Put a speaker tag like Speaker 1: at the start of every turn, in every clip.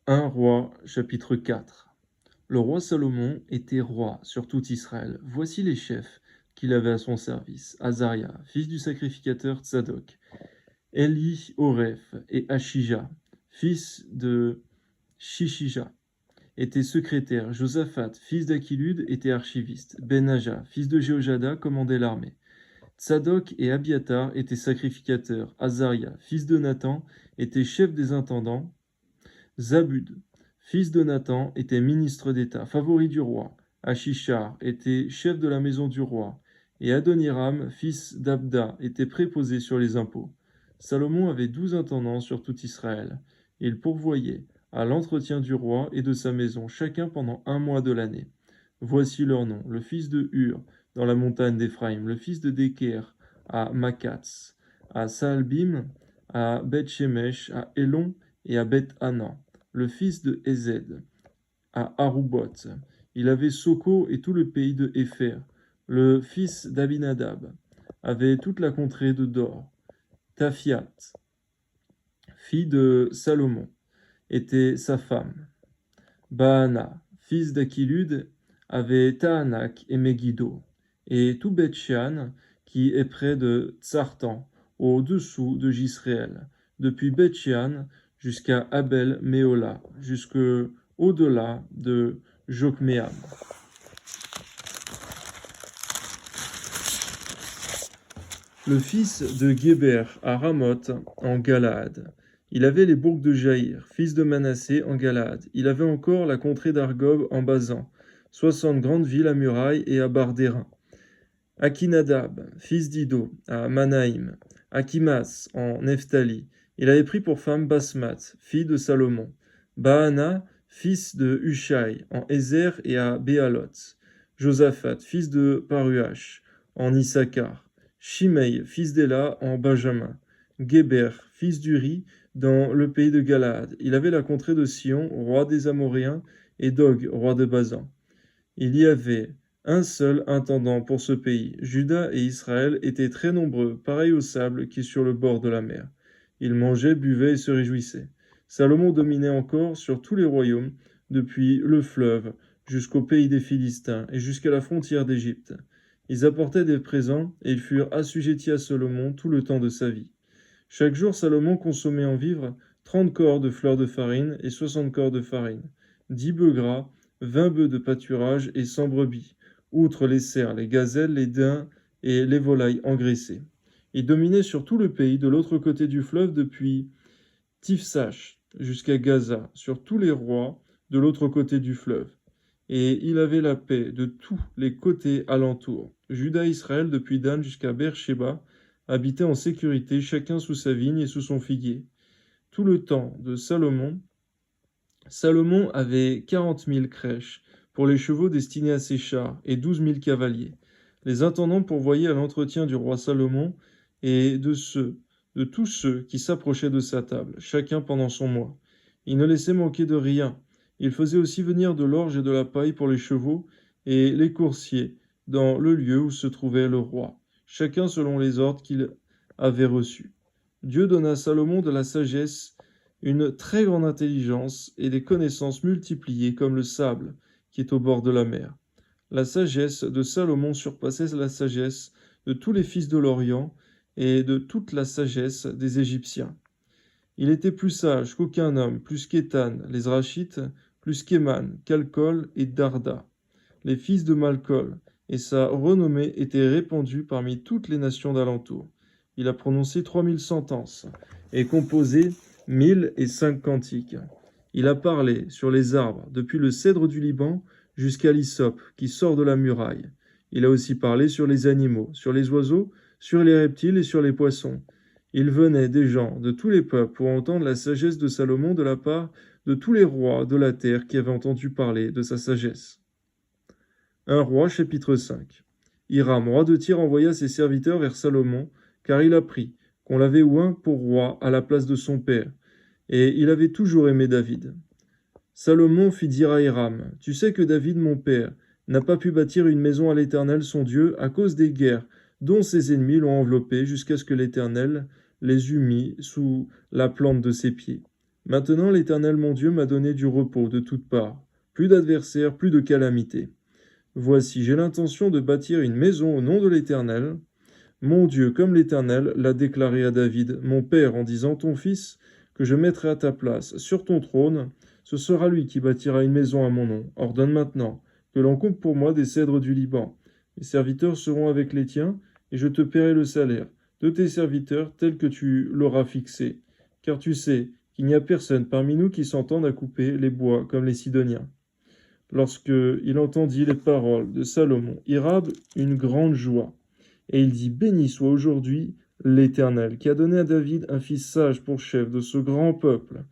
Speaker 1: 1 Roi, chapitre 4. Le roi Salomon était roi sur tout Israël. Voici les chefs qu'il avait à son service. Azaria, fils du sacrificateur Tsadok, Eli Oreph et Ashija, fils de Shishija, était secrétaire. Josaphat, fils d'Achilud, était archiviste. Benaja, fils de Jéhojada, commandait l'armée. Tsadok et Abiatar étaient sacrificateurs. Azaria, fils de Nathan, était chef des intendants. Zabud, fils de Nathan, était ministre d'État, favori du roi. Achishar était chef de la maison du roi. Et Adoniram, fils d'Abda, était préposé sur les impôts. Salomon avait 12 intendants sur tout Israël. Il pourvoyait à l'entretien du roi et de sa maison, chacun pendant 1 mois de l'année. Voici leurs noms. Le fils de Hur, dans la montagne d'Éphraïm. Le fils de Déker, à Makatz. À Saalbim, à Beth-Shemesh, à Elon et à Beth-Hanan. Le fils de Ezed, à Aruboth. Il avait Soko et tout le pays de Épher. Le fils d'Abinadab avait toute la contrée de Dor. Taphiat, fille de Salomon, était sa femme. Baana, fils d'Achilud, avait Tahanak et Megiddo, et tout Beth-Shean, qui est près de Tsartan, au-dessous de Jisréel, depuis Beth-Shean jusqu'à Abel-Méola, jusqu'au-delà de Jokmeam. Le fils de Guéber à Ramoth en Galaad. Il avait les bourgs de Jaïr, fils de Manassé en Galaad. Il avait encore la contrée d'Argob en Basan, 60 grandes villes à murailles et à barres d'airain. Akinadab, fils d'Ido, à Manaïm. Akimas en Nephtali. Il avait pris pour femme Basmat, fille de Salomon. Baana, fils de Hushai, en Ézer et à Béaloth. Josaphat, fils de Paruach, en Issachar. Shimei, fils d'Éla, en Benjamin. Géber, fils d'Uri, dans le pays de Galaad. Il avait la contrée de Sion, roi des Amoréens, et d'Og, roi de Basan. Il y avait un seul intendant pour ce pays. Juda et Israël étaient très nombreux, pareils au sable qui est sur le bord de la mer. Ils mangeaient, buvaient et se réjouissaient. Salomon dominait encore sur tous les royaumes, depuis le fleuve jusqu'au pays des Philistins et jusqu'à la frontière d'Égypte. Ils apportaient des présents et ils furent assujettis à Salomon tout le temps de sa vie. Chaque jour, Salomon consommait en vivres 30 corps de fleurs de farine et 60 corps de farine, 10 bœufs gras, 20 bœufs de pâturage et 100 brebis, outre les cerfs, les gazelles, les daims et les volailles engraissées. Il dominait sur tout le pays de l'autre côté du fleuve depuis Tifsach jusqu'à Gaza, sur tous les rois de l'autre côté du fleuve. Et il avait la paix de tous les côtés alentours. Juda et Israël, depuis Dan jusqu'à Beersheba, habitaient en sécurité, chacun sous sa vigne et sous son figuier. Tout le temps de Salomon, Salomon avait 40 000 crèches pour les chevaux destinés à ses chars et 12 000 cavaliers. Les intendants pourvoyaient à l'entretien du roi Salomon et de tous ceux qui s'approchaient de sa table, chacun pendant son mois. Il ne laissait manquer de rien. Il faisait aussi venir de l'orge et de la paille pour les chevaux et les coursiers dans le lieu où se trouvait le roi, chacun selon les ordres qu'il avait reçus. Dieu donna à Salomon de la sagesse, une très grande intelligence et des connaissances multipliées comme le sable qui est au bord de la mer. La sagesse de Salomon surpassait la sagesse de tous les fils de l'Orient et de toute la sagesse des Égyptiens. Il était plus sage qu'aucun homme, plus qu'Étan, les Rachites, plus qu'Éman, Calcol et Darda, les fils de Malcol, et sa renommée était répandue parmi toutes les nations d'alentour. Il a prononcé 3000 sentences et composé 1005 cantiques. Il a parlé sur les arbres, depuis le cèdre du Liban jusqu'à l'hysope qui sort de la muraille. Il a aussi parlé sur les animaux, sur les oiseaux, sur les reptiles et sur les poissons. Il venait des gens de tous les peuples pour entendre la sagesse de Salomon de la part de tous les rois de la terre qui avaient entendu parler de sa sagesse. 1 Roi chapitre 5. Hiram, roi de Tyr, envoya ses serviteurs vers Salomon, car il apprit qu'on l'avait oint pour roi à la place de son père, et il avait toujours aimé David. Salomon fit dire à Hiram, « Tu sais que David, mon père, n'a pas pu bâtir une maison à l'Éternel son Dieu à cause des guerres dont ses ennemis l'ont enveloppé jusqu'à ce que l'Éternel les eût mis sous la plante de ses pieds. Maintenant l'Éternel mon Dieu m'a donné du repos de toutes parts, plus d'adversaires, plus de calamités. Voici, j'ai l'intention de bâtir une maison au nom de l'Éternel, mon Dieu, comme l'Éternel l'a déclaré à David, mon père, en disant, ton fils, que je mettrai à ta place sur ton trône, ce sera lui qui bâtira une maison à mon nom. Ordonne maintenant que l'on coupe pour moi des cèdres du Liban. Mes serviteurs seront avec les tiens, et je te paierai le salaire de tes serviteurs tel que tu l'auras fixé. Car tu sais qu'il n'y a personne parmi nous qui s'entende à couper les bois comme les Sidoniens. Lorsque il entendit les paroles de Salomon, Hiram eut une grande joie. Et il dit, béni soit aujourd'hui l'Éternel, qui a donné à David un fils sage pour chef de ce grand peuple.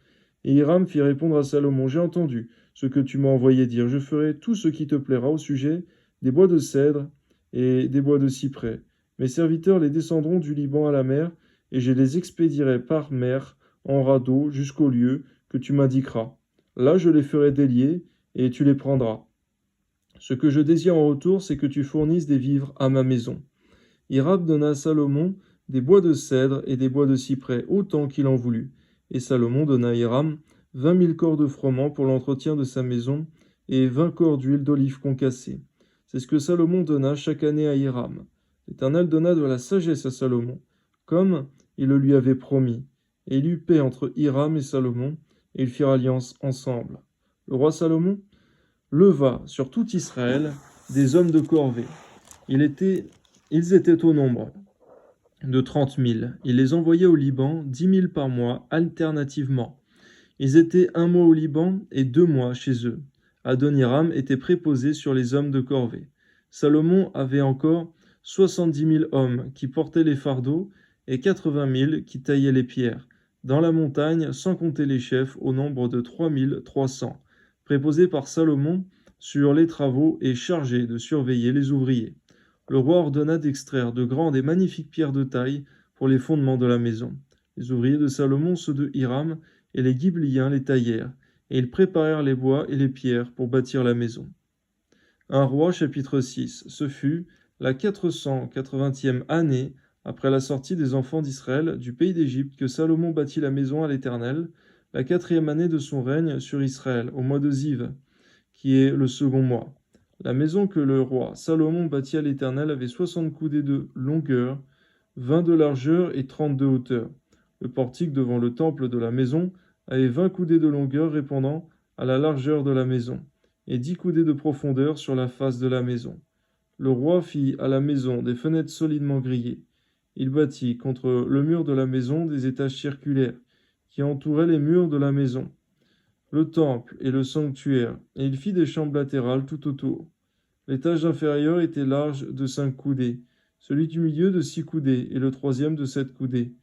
Speaker 1: Et Hiram fit répondre à Salomon, j'ai entendu ce que tu m'as envoyé dire, je ferai tout ce qui te plaira au sujet des bois de cèdre et des bois de cyprès. Mes serviteurs les descendront du Liban à la mer, et je les expédierai par mer en radeau jusqu'au lieu que tu m'indiqueras. Là je les ferai délier, et tu les prendras. Ce que je désire en retour, c'est que tu fournisses des vivres à ma maison. Hiram donna à Salomon des bois de cèdre et des bois de cyprès, autant qu'il en voulut. Et Salomon donna à Hiram 20 000 corps de froment pour l'entretien de sa maison, et 20 corps d'huile d'olive concassée. C'est ce que Salomon donna chaque année à Hiram. L'Éternel donna de la sagesse à Salomon, comme il le lui avait promis. Et il eut paix entre Hiram et Salomon, et ils firent alliance ensemble. Le roi Salomon leva sur tout Israël des hommes de corvée. Ils étaient au nombre de 30 000. Il les envoyait au Liban, 10 000 par mois, alternativement. Ils étaient 1 mois au Liban et 2 mois chez eux. Adoniram était préposé sur les hommes de corvée. Salomon avait encore 70 000 hommes qui portaient les fardeaux et 80 000 qui taillaient les pierres, dans la montagne, sans compter les chefs, au nombre de 3 300, préposés par Salomon sur les travaux et chargés de surveiller les ouvriers. Le roi ordonna d'extraire de grandes et magnifiques pierres de taille pour les fondements de la maison. Les ouvriers de Salomon, ceux de Hiram, et les Ghibliens les taillèrent, et ils préparèrent les bois et les pierres pour bâtir la maison. 1 Roi chapitre 6. Ce fut la 480e année après la sortie des enfants d'Israël du pays d'Égypte que Salomon bâtit la maison à l'Éternel, la 4e année de son règne sur Israël, au mois de Ziv, qui est le second mois. La maison que le roi Salomon bâtit à l'Éternel avait 60 coudées de longueur, 20 de largeur et 30 de hauteur. Le portique devant le temple de la maison avait 20 coudées de longueur répondant à la largeur de la maison, et 10 coudées de profondeur sur la face de la maison. Le roi fit à la maison des fenêtres solidement grillées. Il bâtit contre le mur de la maison des étages circulaires qui entouraient les murs de la maison, le temple et le sanctuaire, et il fit des chambres latérales tout autour. L'étage inférieur était large de 5 coudées, celui du milieu de 6 coudées et le troisième de 7 coudées,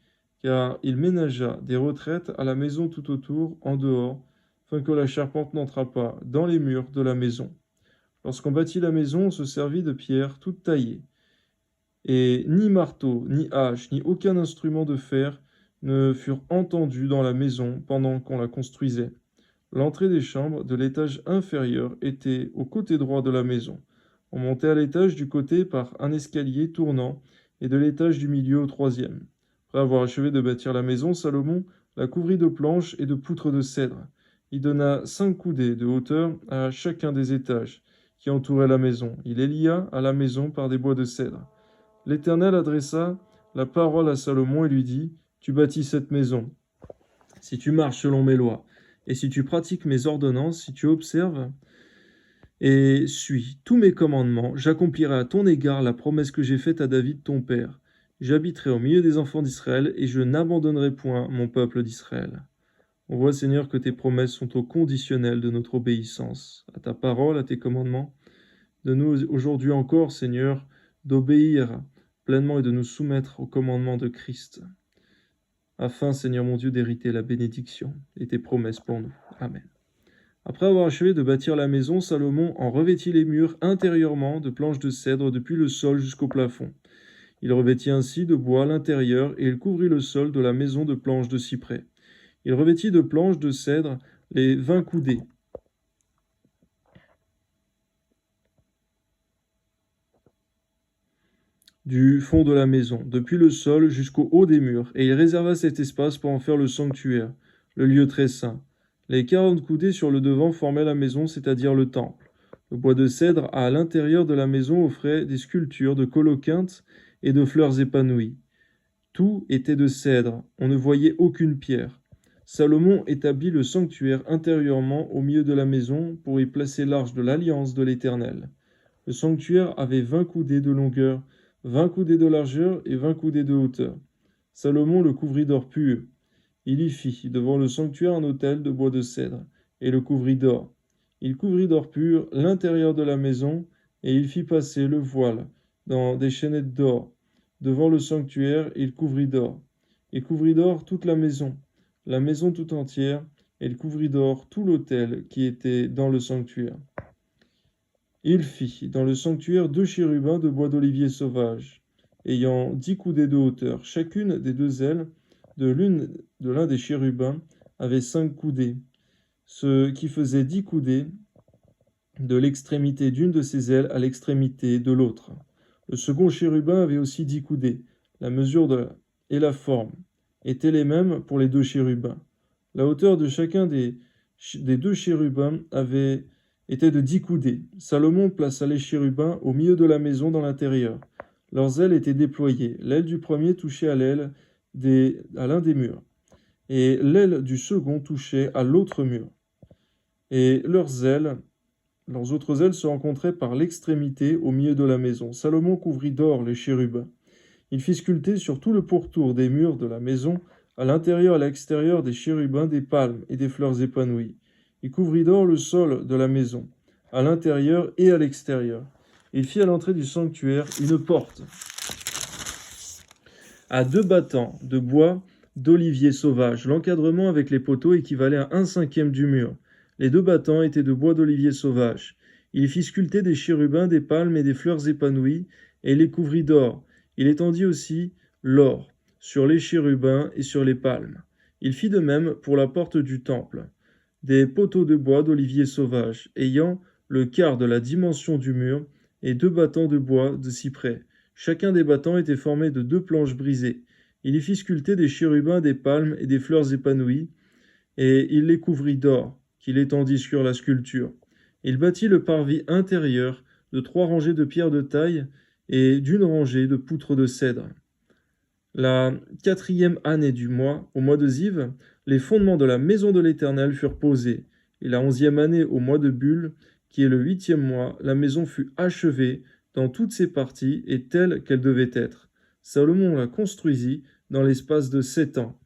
Speaker 1: car il ménagea des retraites à la maison tout autour, en dehors, afin que la charpente n'entrât pas dans les murs de la maison. Lorsqu'on bâtit la maison, on se servit de pierres toutes taillées, et ni marteau, ni hache, ni aucun instrument de fer ne furent entendus dans la maison pendant qu'on la construisait. L'entrée des chambres de l'étage inférieur était au côté droit de la maison. On montait à l'étage du côté par un escalier tournant et de l'étage du milieu au troisième. Après avoir achevé de bâtir la maison, Salomon la couvrit de planches et de poutres de cèdre. Il donna 5 coudées de hauteur à chacun des étages qui entouraient la maison. Il les lia à la maison par des bois de cèdre. L'Éternel adressa la parole à Salomon et lui dit, « Tu bâtis cette maison. Si tu marches selon mes lois, et si tu pratiques mes ordonnances, si tu observes et suis tous mes commandements, j'accomplirai à ton égard la promesse que j'ai faite à David ton père. J'habiterai au milieu des enfants d'Israël, et je n'abandonnerai point mon peuple d'Israël. » On voit, Seigneur, que tes promesses sont au conditionnel de notre obéissance, à ta parole, à tes commandements. De nous aujourd'hui encore, Seigneur, d'obéir pleinement et de nous soumettre aux commandements de Christ, afin, Seigneur mon Dieu, d'hériter la bénédiction et tes promesses pour nous. Amen. Après avoir achevé de bâtir la maison, Salomon en revêtit les murs intérieurement de planches de cèdre depuis le sol jusqu'au plafond. Il revêtit ainsi de bois l'intérieur et il couvrit le sol de la maison de planches de cyprès. Il revêtit de planches de cèdre les 20 coudées. Du fond de la maison, depuis le sol jusqu'au haut des murs, et il réserva cet espace pour en faire le sanctuaire, le lieu très saint. Les 40 coudées sur le devant formaient la maison, c'est-à-dire le temple. Le bois de cèdre à l'intérieur de la maison offrait des sculptures de coloquintes et de fleurs épanouies. Tout était de cèdre, on ne voyait aucune pierre. Salomon établit le sanctuaire intérieurement au milieu de la maison pour y placer l'arche de l'alliance de l'Éternel. Le sanctuaire avait 20 coudées de longueur, 20 coudées de largeur et 20 coudées de hauteur. Salomon le couvrit d'or pur. Il y fit devant le sanctuaire un autel de bois de cèdre, et le couvrit d'or. Il couvrit d'or pur l'intérieur de la maison, et il fit passer le voile dans des chaînettes d'or. Devant le sanctuaire, il couvrit d'or. Il couvrit d'or toute la maison tout entière, et il couvrit d'or tout l'autel qui était dans le sanctuaire. Il fit dans le sanctuaire 2 chérubins de bois d'olivier sauvage, ayant 10 coudées de hauteur. Chacune des 2 ailes de l'un des chérubins avait 5 coudées, ce qui faisait 10 coudées de l'extrémité d'une de ses ailes à l'extrémité de l'autre. Le second chérubin avait aussi 10 coudées. La mesure et la forme étaient les mêmes pour les 2 chérubins. La hauteur de chacun des 2 chérubins était de 10 coudées. Salomon plaça les chérubins au milieu de la maison dans l'intérieur. Leurs ailes étaient déployées. L'aile du premier touchait à l'un des murs, et l'aile du second touchait à l'autre mur. Et leurs autres ailes se rencontraient par l'extrémité au milieu de la maison. Salomon couvrit d'or les chérubins. Il fit sculpter sur tout le pourtour des murs de la maison, à l'intérieur et à l'extérieur des chérubins, des palmes et des fleurs épanouies. Il couvrit d'or le sol de la maison, à l'intérieur et à l'extérieur. Il fit à l'entrée du sanctuaire une porte à 2 battants de bois d'olivier sauvage. L'encadrement avec les poteaux équivalait à 1/5 du mur. Les 2 battants étaient de bois d'olivier sauvage. Il fit sculpter des chérubins, des palmes et des fleurs épanouies, et les couvrit d'or. Il étendit aussi l'or sur les chérubins et sur les palmes. Il fit de même pour la porte du temple. Des poteaux de bois d'olivier sauvage, ayant le quart de la dimension du mur, et 2 battants de bois de cyprès. Chacun des battants était formé de 2 planches brisées. Il y fit sculpter des chérubins, des palmes et des fleurs épanouies, et il les couvrit d'or, qu'il étendit sur la sculpture. Il bâtit le parvis intérieur de 3 rangées de pierres de taille et d'une rangée de poutres de cèdre. La 4e année du mois, au mois de Ziv, les fondements de la maison de l'Éternel furent posés, et la 11e année, au mois de Bul, qui est le 8e mois, la maison fut achevée dans toutes ses parties et telle qu'elle devait être. Salomon la construisit dans l'espace de 7 ans.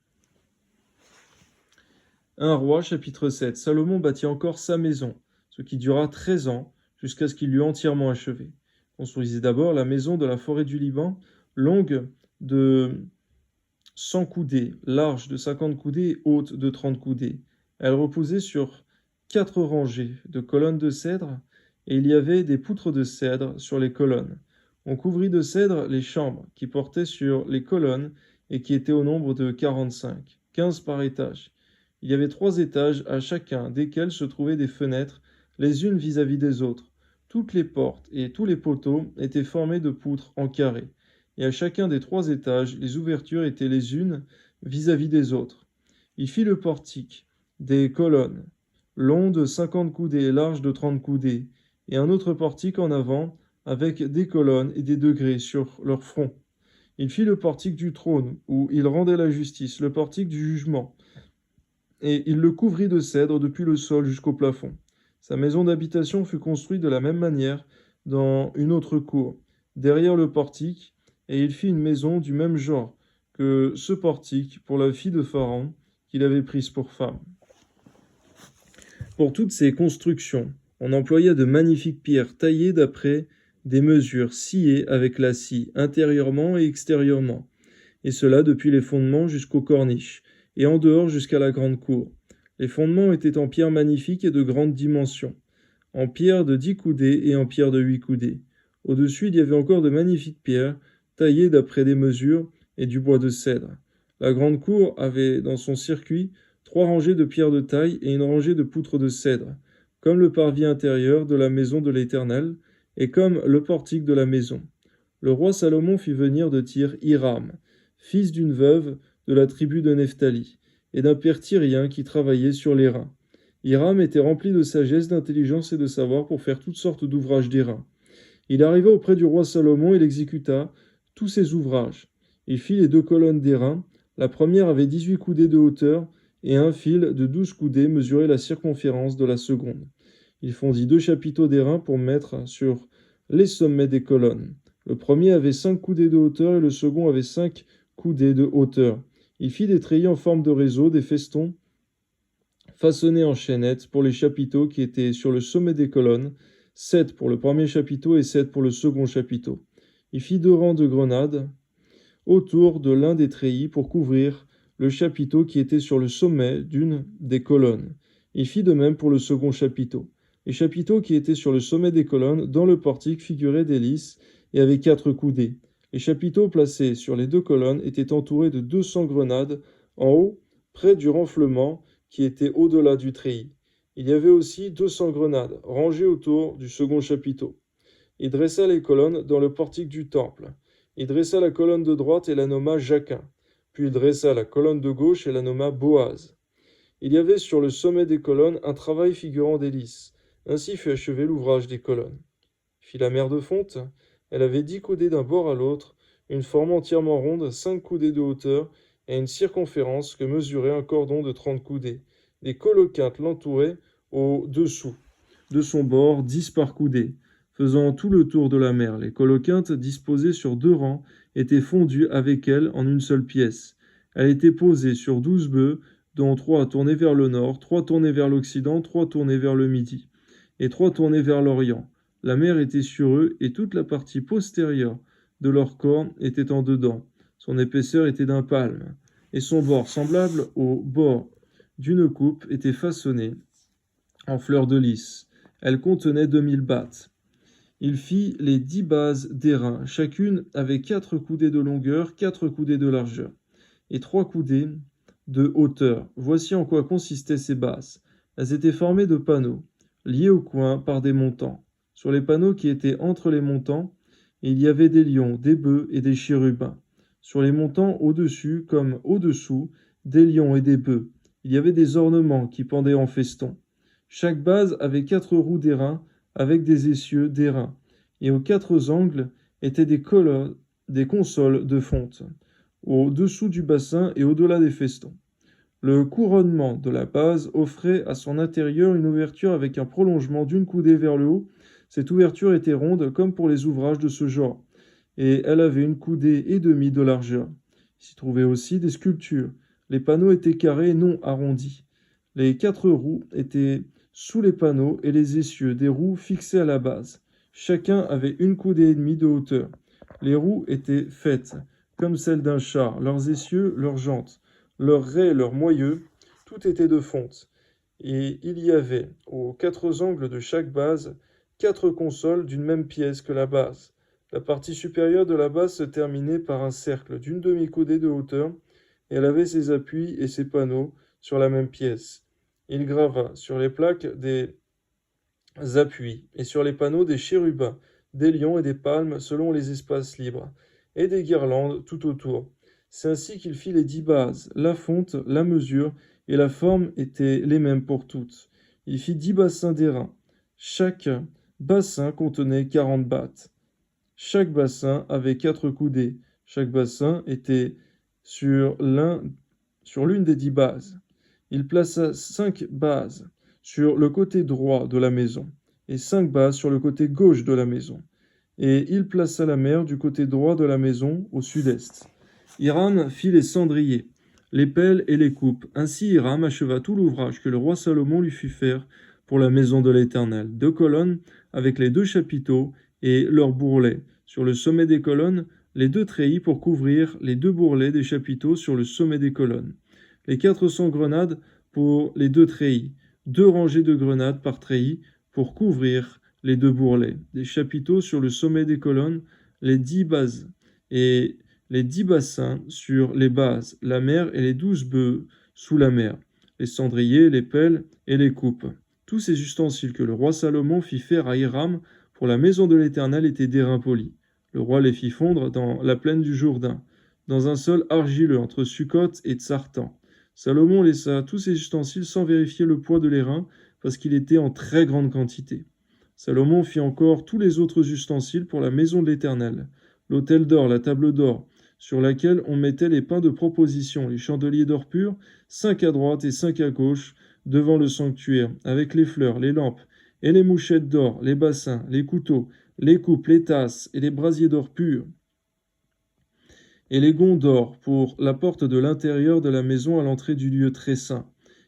Speaker 1: 1 Roi, chapitre 7. Salomon bâtit encore sa maison, ce qui dura 13 ans, jusqu'à ce qu'il l'eût entièrement achevée. Construisait d'abord la maison de la forêt du Liban, longue de 100 coudées, large de 50 coudées et haute de 30 coudées. Elle reposait sur 4 rangées de colonnes de cèdre, et il y avait des poutres de cèdre sur les colonnes. On couvrit de cèdre les chambres qui portaient sur les colonnes et qui étaient au nombre de 45, 15 par étage. Il y avait 3 étages à chacun, desquels se trouvaient des fenêtres, les unes vis-à-vis des autres. Toutes les portes et tous les poteaux étaient formés de poutres en carré, et à chacun des 3 étages, les ouvertures étaient les unes vis-à-vis des autres. Il fit le portique, des colonnes, long de 50 coudées et large de 30 coudées, et un autre portique en avant, avec des colonnes et des degrés sur leur front. Il fit le portique du trône, où il rendait la justice, le portique du jugement, et il le couvrit de cèdre depuis le sol jusqu'au plafond. Sa maison d'habitation fut construite de la même manière dans une autre cour, derrière le portique, et il fit une maison du même genre que ce portique pour la fille de Pharaon qu'il avait prise pour femme. Pour toutes ces constructions, on employa de magnifiques pierres taillées d'après des mesures, sciées avec la scie, intérieurement et extérieurement, et cela depuis les fondements jusqu'aux corniches, et en dehors jusqu'à la grande cour. Les fondements étaient en pierre magnifique et de grande dimension, en pierre de 10 coudées et en pierre de 8 coudées. Au-dessus, il y avait encore de magnifiques pierres, taillées d'après des mesures, et du bois de cèdre. La grande cour avait dans son circuit 3 rangées de pierres de taille et une rangée de poutres de cèdre, comme le parvis intérieur de la maison de l'Éternel, et comme le portique de la maison. Le roi Salomon fit venir de Tyr Hiram, fils d'une veuve de la tribu de Nephtali. et d'un père tyrien qui travaillait sur l'airain. Hiram était rempli de sagesse, d'intelligence et de savoir pour faire toutes sortes d'ouvrages d'airain. Il arriva auprès du roi Salomon et il exécuta tous ses ouvrages. Il fit les 2 colonnes d'airain. La première avait 18 coudées de hauteur et un fil de 12 coudées mesurait la circonférence de la seconde. Il fondit 2 chapiteaux d'airain pour mettre sur les sommets des colonnes. Le premier avait 5 coudées de hauteur et le second avait 5 coudées de hauteur. Il fit des treillis en forme de réseau, des festons façonnés en chaînettes pour les chapiteaux qui étaient sur le sommet des colonnes, 7 pour le premier chapiteau et 7 pour le second chapiteau. Il fit 2 rangs de grenades autour de l'un des treillis pour couvrir le chapiteau qui était sur le sommet d'une des colonnes. Il fit de même pour le second chapiteau. Les chapiteaux qui étaient sur le sommet des colonnes dans le portique figuraient des lys et avaient 4 coudées. Les chapiteaux placés sur les 2 colonnes étaient entourés de 200 grenades en haut, près du renflement qui était au-delà du treillis. Il y avait aussi 200 grenades rangées autour du second chapiteau. Il dressa les colonnes dans le portique du temple. Il dressa la colonne de droite et la nomma Jachin. Puis il dressa la colonne de gauche et la nomma Boaz. Il y avait sur le sommet des colonnes un travail figurant des lys. Ainsi fut achevé l'ouvrage des colonnes. Il fit la mer de fonte. Elle avait 10 coudées d'un bord à l'autre, une forme entièrement ronde, 5 coudées de hauteur et une circonférence que mesurait un cordon de 30 coudées. Des coloquintes l'entouraient au-dessous de son bord, 10 par coudée, faisant tout le tour de la mer. Les coloquintes, disposées sur 2 rangs, étaient fondues avec elle en une seule pièce. Elle était posée sur 12 bœufs, dont 3 tournés vers le nord, 3 tournés vers l'occident, 3 tournés vers le midi, et 3 tournés vers l'orient. La mer était sur eux, et toute la partie postérieure de leur corps était en dedans. Son épaisseur était d'un palme, et son bord, semblable au bord d'une coupe, était façonné en fleurs de lys. Elle contenait 2000 battes. Il fit les 10 bases d'airain, chacune avait 4 coudées de longueur, 4 coudées de largeur, et 3 coudées de hauteur. Voici en quoi consistaient ces bases. Elles étaient formées de panneaux, liés au coin par des montants. Sur les panneaux qui étaient entre les montants, il y avait des lions, des bœufs et des chérubins. Sur les montants au-dessus comme au-dessous, des lions et des bœufs. Il y avait des ornements qui pendaient en feston. Chaque base avait 4 roues d'airain avec des essieux d'airain, et aux 4 angles étaient des consoles de fonte, au-dessous du bassin et au-delà des festons. Le couronnement de la base offrait à son intérieur une ouverture avec un prolongement d'une coudée vers le haut. Cette ouverture était ronde comme pour les ouvrages de ce genre, et elle avait une coudée et demie de largeur. Il s'y trouvait aussi des sculptures. Les panneaux étaient carrés et non arrondis. Les 4 roues étaient sous les panneaux et les essieux des roues fixés à la base. Chacun avait une coudée et demie de hauteur. Les roues étaient faites comme celles d'un char, leurs essieux, leurs jantes, leurs raies, leurs moyeux, tout était de fonte. Et il y avait, aux 4 angles de chaque base, 4 consoles d'une même pièce que la base. La partie supérieure de la base se terminait par un cercle d'une demi-coudée de hauteur, et elle avait ses appuis et ses panneaux sur la même pièce. Il grava sur les plaques des appuis et sur les panneaux des chérubins, des lions et des palmes selon les espaces libres, et des guirlandes tout autour. C'est ainsi qu'il fit les 10 bases. La fonte, la mesure et la forme étaient les mêmes pour toutes. Il fit 10 bassins d'airain. Chaque bassin contenait 40 battes. Chaque bassin avait 4 coudées. Chaque bassin était sur l'une des 10 bases. Il plaça 5 bases sur le côté droit de la maison, et 5 bases sur le côté gauche de la maison. Et il plaça la mer du côté droit de la maison, au sud-est. Hiram fit les cendriers, les pelles et les coupes. Ainsi Hiram acheva tout l'ouvrage que le roi Salomon lui fit faire pour la maison de l'Éternel. 2 colonnes avec les 2 chapiteaux et leurs bourrelets. Sur le sommet des colonnes, les 2 treillis pour couvrir les 2 bourrelets des chapiteaux sur le sommet des colonnes. Les 400 grenades pour les 2 treillis, 2 rangées de grenades par treillis pour couvrir les 2 bourrelets, des chapiteaux sur le sommet des colonnes, les 10 bases et les 10 bassins sur les bases, la mer et les 12 bœufs sous la mer, les cendriers, les pelles et les coupes. Tous ces ustensiles que le roi Salomon fit faire à Hiram pour la maison de l'Éternel étaient d'airain poli. Le roi les fit fondre dans la plaine du Jourdain, dans un sol argileux entre Sukkot et Tsartan. Salomon laissa tous ses ustensiles sans vérifier le poids de l'airain, parce qu'il était en très grande quantité. Salomon fit encore tous les autres ustensiles pour la maison de l'Éternel, l'autel d'or, la table d'or, sur laquelle on mettait les pains de proposition, les chandeliers d'or pur, 5 à droite et 5 à gauche, devant le sanctuaire, avec les fleurs, les lampes, et les mouchettes d'or, les bassins, les couteaux, les coupes, les tasses, et les brasiers d'or pur, et les gonds d'or pour la porte de l'intérieur de la maison à l'entrée du lieu très saint,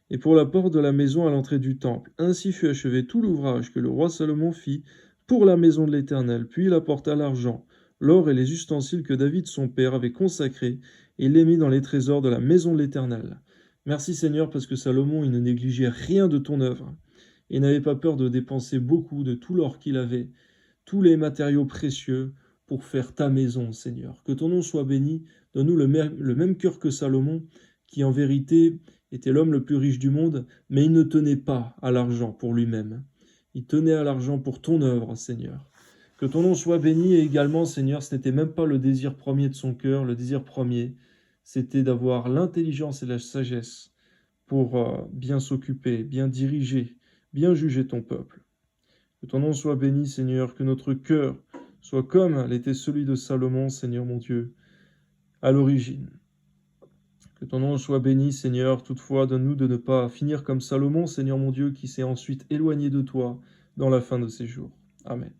Speaker 1: et pour la porte de la maison à l'entrée du temple. Ainsi fut achevé tout l'ouvrage que le roi Salomon fit pour la maison de l'Éternel. Puis il apporta l'argent, l'or et les ustensiles que David son père avait consacrés, et il les mit dans les trésors de la maison de l'Éternel. Merci Seigneur, parce que Salomon, il ne négligeait rien de ton œuvre. Il n'avait pas peur de dépenser beaucoup de tout l'or qu'il avait, tous les matériaux précieux, pour faire ta maison, Seigneur. Que ton nom soit béni. Donne-nous le même cœur que Salomon, qui en vérité était l'homme le plus riche du monde, mais il ne tenait pas à l'argent pour lui-même. Il tenait à l'argent pour ton œuvre, Seigneur. Que ton nom soit béni, et également, Seigneur, ce n'était même pas le désir premier de son cœur. Le désir premier, c'était d'avoir l'intelligence et la sagesse pour bien s'occuper, bien diriger, bien juger ton peuple. Que ton nom soit béni, Seigneur, que notre cœur soit comme l'était celui de Salomon, Seigneur mon Dieu, à l'origine. Que ton nom soit béni, Seigneur, toutefois, donne-nous de ne pas finir comme Salomon, Seigneur mon Dieu, qui s'est ensuite éloigné de toi dans la fin de ses jours. Amen.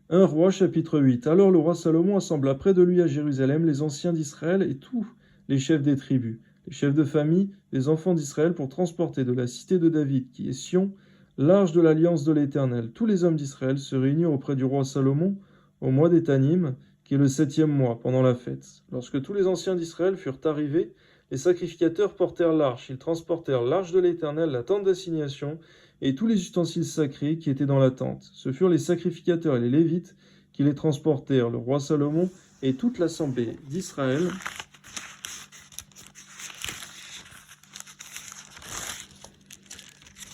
Speaker 1: 1 Roi, chapitre 8. Alors le roi Salomon assembla près de lui à Jérusalem les anciens d'Israël et tous les chefs des tribus, les chefs de famille, les enfants d'Israël, pour transporter de la cité de David, qui est Sion, l'arche de l'alliance de l'Éternel. Tous les hommes d'Israël se réunirent auprès du roi Salomon au mois d'Étanim, qui est le 7e mois, pendant la fête. Lorsque tous les anciens d'Israël furent arrivés, les sacrificateurs portèrent l'arche. Ils transportèrent l'arche de l'Éternel, la tente d'assignation, et tous les ustensiles sacrés qui étaient dans la tente. Ce furent les sacrificateurs et les Lévites qui les transportèrent. Le roi Salomon et toute l'assemblée d'Israël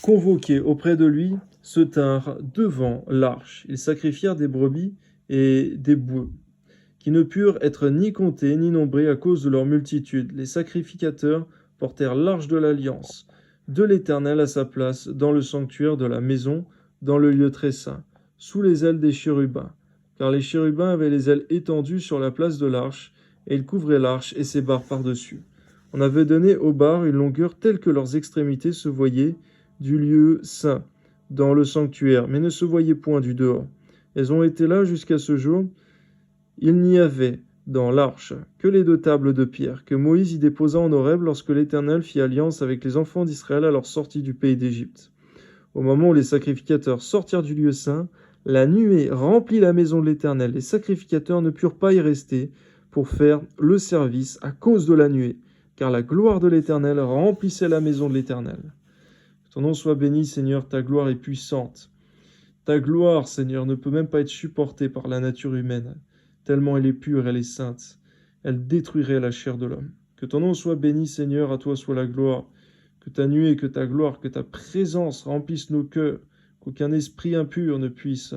Speaker 1: convoqués auprès de lui, se tinrent devant l'arche. Ils sacrifièrent des brebis et des bœufs, qui ne purent être ni comptés ni nombrés à cause de leur multitude. Les sacrificateurs portèrent l'arche de l'alliance de l'Éternel à sa place dans le sanctuaire de la maison, dans le lieu très saint, sous les ailes des chérubins, car les chérubins avaient les ailes étendues sur la place de l'arche, et ils couvraient l'arche et ses barres par-dessus. On avait donné aux barres une longueur telle que leurs extrémités se voyaient du lieu saint, dans le sanctuaire, mais ne se voyaient point du dehors. Elles ont été là jusqu'à ce jour. Il n'y avait dans l'arche que les 2 tables de pierre que Moïse y déposa en Horeb lorsque l'Éternel fit alliance avec les enfants d'Israël à leur sortie du pays d'Égypte. Au moment où les sacrificateurs sortirent du lieu saint, la nuée remplit la maison de l'Éternel. Les sacrificateurs ne purent pas y rester pour faire le service à cause de la nuée, car la gloire de l'Éternel remplissait la maison de l'Éternel. Que ton nom soit béni, Seigneur, ta gloire est puissante. Ta gloire, Seigneur, ne peut même pas être supportée par la nature humaine, tellement elle est pure, elle est sainte. Elle détruirait la chair de l'homme. Que ton nom soit béni, Seigneur, à toi soit la gloire. Que ta nuée, que ta gloire, que ta présence remplisse nos cœurs, qu'aucun esprit impur ne puisse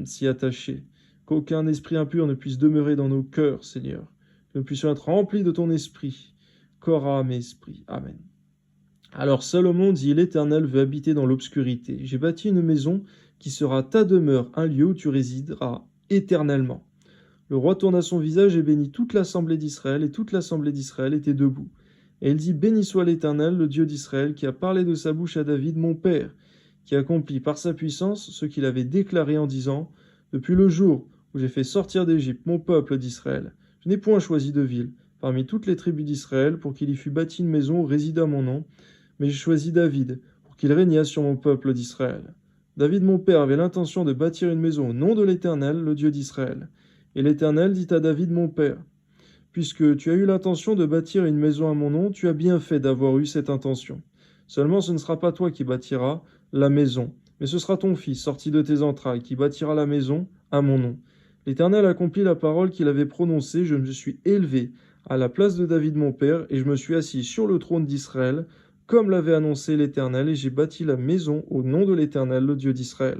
Speaker 1: s'y attacher, qu'aucun esprit impur ne puisse demeurer dans nos cœurs, Seigneur. Que nous puissions être remplis de ton esprit, corps, âme et esprit. Amen. Alors Salomon dit, l'Éternel veut habiter dans l'obscurité. J'ai bâti une maison qui sera ta demeure, un lieu où tu résideras éternellement. Le roi tourna son visage et bénit toute l'assemblée d'Israël, et toute l'assemblée d'Israël était debout. Et il dit, béni soit l'Éternel, le Dieu d'Israël, qui a parlé de sa bouche à David, mon père, qui accomplit par sa puissance ce qu'il avait déclaré en disant, depuis le jour où j'ai fait sortir d'Égypte mon peuple d'Israël, je n'ai point choisi de ville parmi toutes les tribus d'Israël pour qu'il y fût bâti une maison où résida mon nom, mais j'ai choisi David pour qu'il régnât sur mon peuple d'Israël. David mon père avait l'intention de bâtir une maison au nom de l'Éternel, le Dieu d'Israël. Et l'Éternel dit à David mon père, puisque tu as eu l'intention de bâtir une maison à mon nom, tu as bien fait d'avoir eu cette intention. Seulement ce ne sera pas toi qui bâtiras la maison, mais ce sera ton fils, sorti de tes entrailles, qui bâtira la maison à mon nom. L'Éternel accomplit la parole qu'il avait prononcée, je me suis élevé à la place de David mon père, et je me suis assis sur le trône d'Israël, comme l'avait annoncé l'Éternel, et j'ai bâti la maison au nom de l'Éternel, le Dieu d'Israël.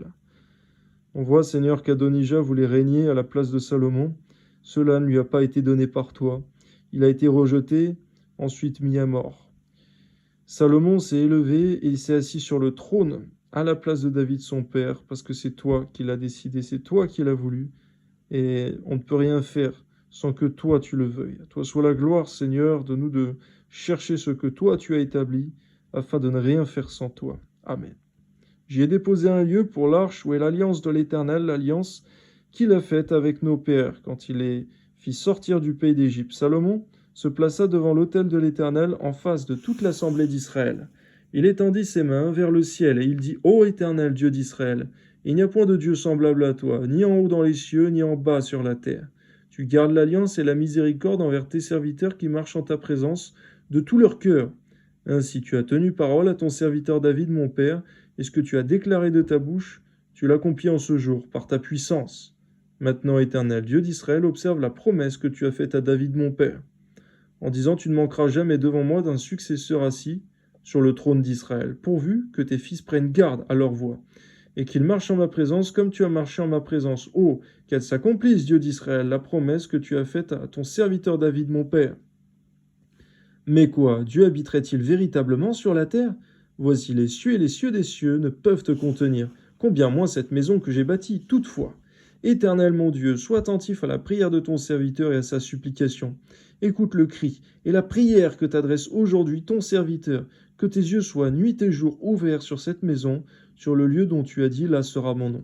Speaker 1: On voit, Seigneur, qu'Adonijah voulait régner à la place de Salomon. Cela ne lui a pas été donné par toi. Il a été rejeté ensuite mis à mort. Salomon s'est élevé et il s'est assis sur le trône à la place de David son père, parce que c'est toi qui l'as décidé, c'est toi qui l'as voulu, et on ne peut rien faire sans que toi tu le veuilles. À toi soit la gloire, Seigneur, de nous de chercher ce que toi tu as établi, afin de ne rien faire sans toi. Amen. J'y ai déposé un lieu pour l'arche où est l'alliance de l'Éternel, l'alliance qu'il a faite avec nos pères quand il les fit sortir du pays d'Égypte. Salomon se plaça devant l'autel de l'Éternel en face de toute l'assemblée d'Israël. Il étendit ses mains vers le ciel et il dit: Ô Éternel, Dieu d'Israël, il n'y a point de Dieu semblable à toi, ni en haut dans les cieux, ni en bas sur la terre. Tu gardes l'alliance et la miséricorde envers tes serviteurs qui marchent en ta présence de tout leur cœur. Ainsi tu as tenu parole à ton serviteur David, mon père, et ce que tu as déclaré de ta bouche, tu l'accomplis en ce jour, par ta puissance. Maintenant, Éternel, Dieu d'Israël, observe la promesse que tu as faite à David, mon père, en disant: Tu ne manqueras jamais devant moi d'un successeur assis sur le trône d'Israël, pourvu que tes fils prennent garde à leur voix, et qu'ils marchent en ma présence comme tu as marché en ma présence. Oh, qu'elle s'accomplisse, Dieu d'Israël, la promesse que tu as faite à ton serviteur David, mon père. Mais quoi, Dieu habiterait-il véritablement sur la terre? Voici les cieux et les cieux des cieux ne peuvent te contenir, combien moins cette maison que j'ai bâtie. Toutefois, Éternel mon Dieu, sois attentif à la prière de ton serviteur et à sa supplication. Écoute le cri et la prière que t'adresse aujourd'hui ton serviteur, que tes yeux soient nuit et jour ouverts sur cette maison, sur le lieu dont tu as dit: là sera mon nom.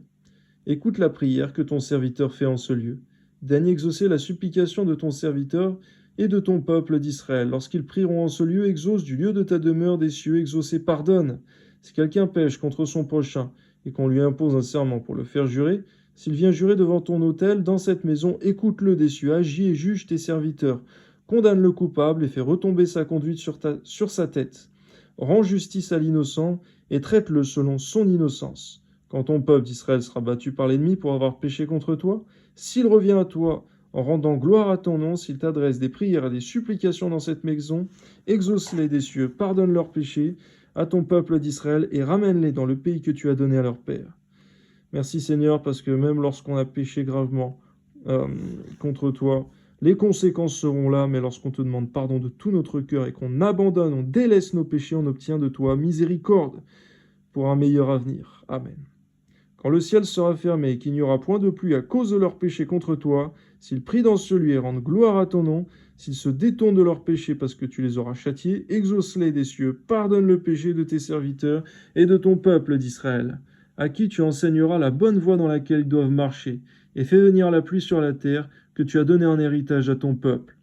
Speaker 1: Écoute la prière que ton serviteur fait en ce lieu. Daigne exaucer la supplication de ton serviteur et de ton peuple d'Israël. Lorsqu'ils prieront en ce lieu, exauce du lieu de ta demeure des cieux, exauce et pardonne. Si quelqu'un pêche contre son prochain et qu'on lui impose un serment pour le faire jurer, s'il vient jurer devant ton autel, dans cette maison, écoute-le des cieux, agis et juge tes serviteurs, condamne le coupable et fais retomber sa conduite sur sa tête. Rends justice à l'innocent et traite-le selon son innocence. Quand ton peuple d'Israël sera battu par l'ennemi pour avoir péché contre toi, s'il revient à toi en rendant gloire à ton nom, s'il t'adresse des prières et des supplications dans cette maison, exauce-les des cieux, pardonne leurs péchés à ton peuple d'Israël et ramène-les dans le pays que tu as donné à leur père. Merci Seigneur, parce que même lorsqu'on a péché gravement contre toi, les conséquences seront là, mais lorsqu'on te demande pardon de tout notre cœur et qu'on abandonne, on délaisse nos péchés, on obtient de toi miséricorde pour un meilleur avenir. Amen. Quand le ciel sera fermé et qu'il n'y aura point de pluie à cause de leurs péchés contre toi, s'ils prient dans ce lieu et rendent gloire à ton nom, s'ils se détournent de leurs péchés parce que tu les auras châtiés, exauce-les des cieux, pardonne le péché de tes serviteurs et de ton peuple d'Israël, à qui tu enseigneras la bonne voie dans laquelle ils doivent marcher, et fais venir la pluie sur la terre que tu as donnée en héritage à ton peuple.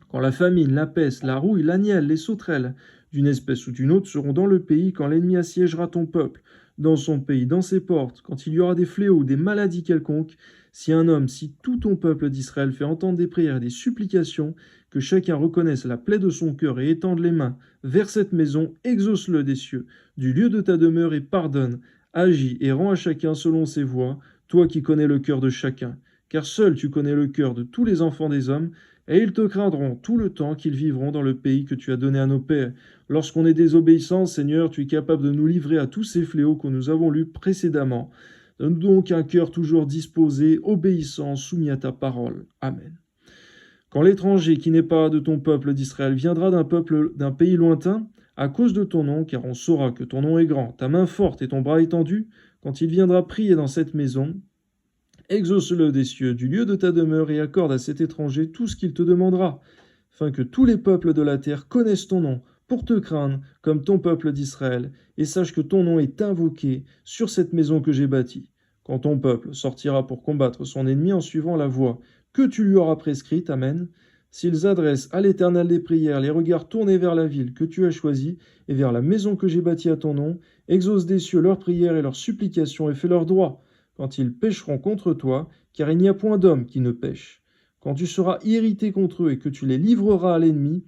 Speaker 1: Quand la famine, la peste, la rouille, l'agnelle, les sauterelles, d'une espèce ou d'une autre seront dans le pays, quand l'ennemi assiégera ton peuple, dans son pays, dans ses portes, quand il y aura des fléaux ou des maladies quelconques, si un homme, si tout ton peuple d'Israël fait entendre des prières et des supplications, que chacun reconnaisse la plaie de son cœur et étende les mains vers cette maison, exauce-le des cieux, du lieu de ta demeure et pardonne, agis et rends à chacun selon ses voies, toi qui connais le cœur de chacun, car seul tu connais le cœur de tous les enfants des hommes, et ils te craindront tout le temps qu'ils vivront dans le pays que tu as donné à nos pères. Lorsqu'on est désobéissant, Seigneur, tu es capable de nous livrer à tous ces fléaux que nous avons lus précédemment. Donne-nous donc un cœur toujours disposé, obéissant, soumis à ta parole. Amen. Quand l'étranger qui n'est pas de ton peuple d'Israël viendra d'un pays lointain, à cause de ton nom, car on saura que ton nom est grand, ta main forte et ton bras étendu, quand il viendra prier dans cette maison, exauce-le des cieux, du lieu de ta demeure, et accorde à cet étranger tout ce qu'il te demandera, afin que tous les peuples de la terre connaissent ton nom, pour te craindre, comme ton peuple d'Israël, et sache que ton nom est invoqué sur cette maison que j'ai bâtie. Quand ton peuple sortira pour combattre son ennemi en suivant la voie que tu lui auras prescrite, Amen, s'ils adressent à l'Éternel des prières, les regards tournés vers la ville que tu as choisie, et vers la maison que j'ai bâtie à ton nom, exauce des cieux leurs prières et leurs supplications, et fais leur droit, quand ils pécheront contre toi, car il n'y a point d'homme qui ne pêche. Quand tu seras irrité contre eux et que tu les livreras à l'ennemi,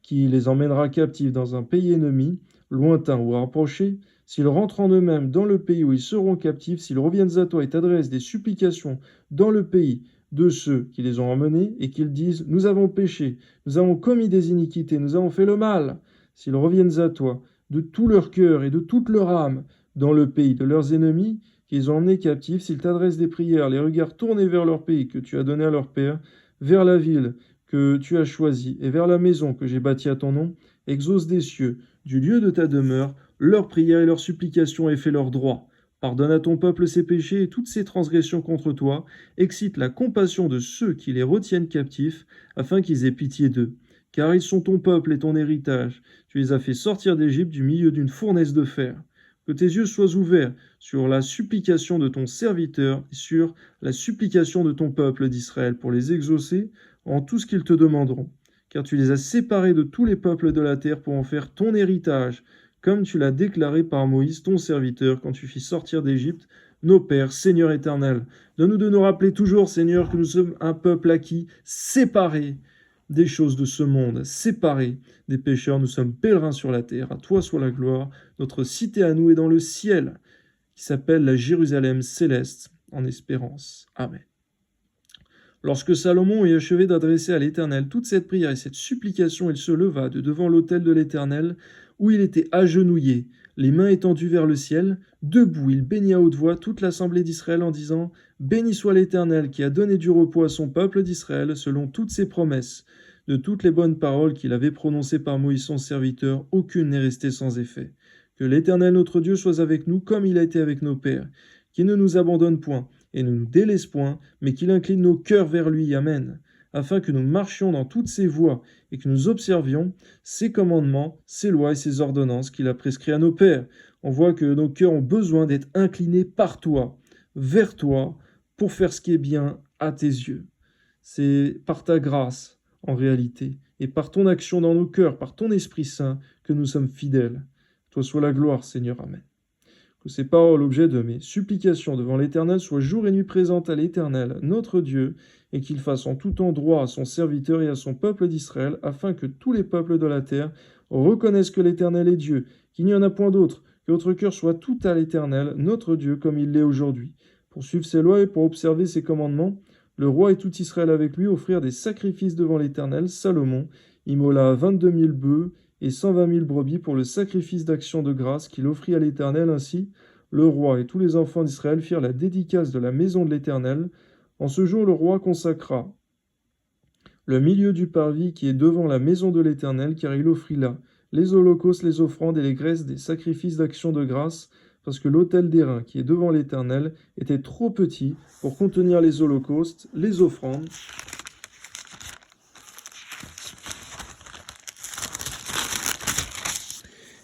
Speaker 1: qui les emmènera captifs dans un pays ennemi, lointain ou rapproché, s'ils rentrent en eux-mêmes dans le pays où ils seront captifs, s'ils reviennent à toi et t'adressent des supplications dans le pays de ceux qui les ont emmenés, et qu'ils disent: nous avons péché, nous avons commis des iniquités, nous avons fait le mal, s'ils reviennent à toi de tout leur cœur et de toute leur âme dans le pays de leurs ennemis, qu'ils ont emmenés captifs, s'ils t'adressent des prières, les regards tournés vers leur pays que tu as donné à leur père, vers la ville que tu as choisi, et vers la maison que j'ai bâtie à ton nom, exauce des cieux, du lieu de ta demeure, leurs prières et leurs supplications et fais leur droit. Pardonne à ton peuple ses péchés et toutes ses transgressions contre toi, excite la compassion de ceux qui les retiennent captifs, afin qu'ils aient pitié d'eux. Car ils sont ton peuple et ton héritage. Tu les as fait sortir d'Égypte du milieu d'une fournaise de fer. Que tes yeux soient ouverts sur la supplication de ton serviteur et sur la supplication de ton peuple d'Israël pour les exaucer en tout ce qu'ils te demanderont. Car tu les as séparés de tous les peuples de la terre pour en faire ton héritage, comme tu l'as déclaré par Moïse, ton serviteur, quand tu fis sortir d'Égypte nos pères, Seigneur éternel. Donne-nous de nous rappeler toujours, Seigneur, que nous sommes un peuple acquis, séparé des choses de ce monde, séparés des pécheurs. Nous sommes pèlerins sur la terre. À toi soit la gloire. Notre cité à nous est dans le ciel, qui s'appelle la Jérusalem céleste, en espérance. Amen. Lorsque Salomon eut achevé d'adresser à l'Éternel toute cette prière et cette supplication, il se leva de devant l'autel de l'Éternel, où il était agenouillé, les mains étendues vers le ciel. Debout, il bénit à haute voix toute l'assemblée d'Israël en disant « Béni soit l'Éternel qui a donné du repos à son peuple d'Israël selon toutes ses promesses. De toutes les bonnes paroles qu'il avait prononcées par Moïse son serviteur, aucune n'est restée sans effet. Que l'Éternel notre Dieu soit avec nous comme il a été avec nos pères, qu'il ne nous abandonne point et ne nous délaisse point, mais qu'il incline nos cœurs vers lui. Amen. Afin que nous marchions dans toutes ses voies et que nous observions ses commandements, ses lois et ses ordonnances qu'il a prescrits à nos pères. On voit que nos cœurs ont besoin d'être inclinés par toi, vers toi, pour faire ce qui est bien à tes yeux. C'est par ta grâce, en réalité, et par ton action dans nos cœurs, par ton Esprit Saint, que nous sommes fidèles. Toi soit la gloire, Seigneur. Amen. Que ces paroles, objet de mes supplications devant l'Éternel, soient jour et nuit présentes à l'Éternel, notre Dieu, et qu'il fasse en tout endroit à son serviteur et à son peuple d'Israël, afin que tous les peuples de la terre reconnaissent que l'Éternel est Dieu, qu'il n'y en a point d'autre, que votre cœur soit tout à l'Éternel, notre Dieu, comme il l'est aujourd'hui. Pour suivre ses lois et pour observer ses commandements, le roi et tout Israël avec lui offrirent des sacrifices devant l'Éternel. Salomon immola 22 000 bœufs et 120 000 brebis pour le sacrifice d'action de grâce qu'il offrit à l'Éternel. Ainsi, le roi et tous les enfants d'Israël firent la dédicace de la maison de l'Éternel. En ce jour, le roi consacra le milieu du parvis qui est devant la maison de l'Éternel, car il offrit là les holocaustes, les offrandes et les graisses des sacrifices d'action de grâce, parce que l'autel d'airain qui est devant l'Éternel était trop petit pour contenir les holocaustes, les offrandes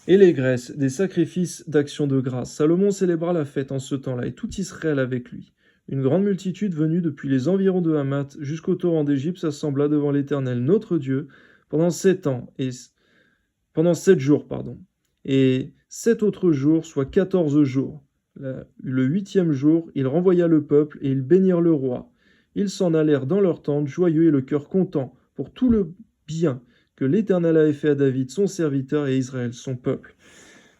Speaker 1: et les graisses des sacrifices d'action de grâce. Salomon célébra la fête en ce temps-là, et tout Israël avec lui. Une grande multitude venue depuis les environs de Hamath jusqu'au torrent d'Égypte s'assembla devant l'Éternel notre Dieu pendant 7 jours, et 7 autres jours, soit 14 jours. Le 8e jour, il renvoya le peuple et ils bénirent le roi. Ils s'en allèrent dans leur tente, joyeux et le cœur content, pour tout le bien que l'Éternel avait fait à David, son serviteur, et à Israël, son peuple.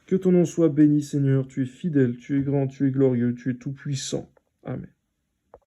Speaker 1: Que ton nom soit béni, Seigneur, tu es fidèle, tu es grand, tu es glorieux, tu es tout-puissant. Amen.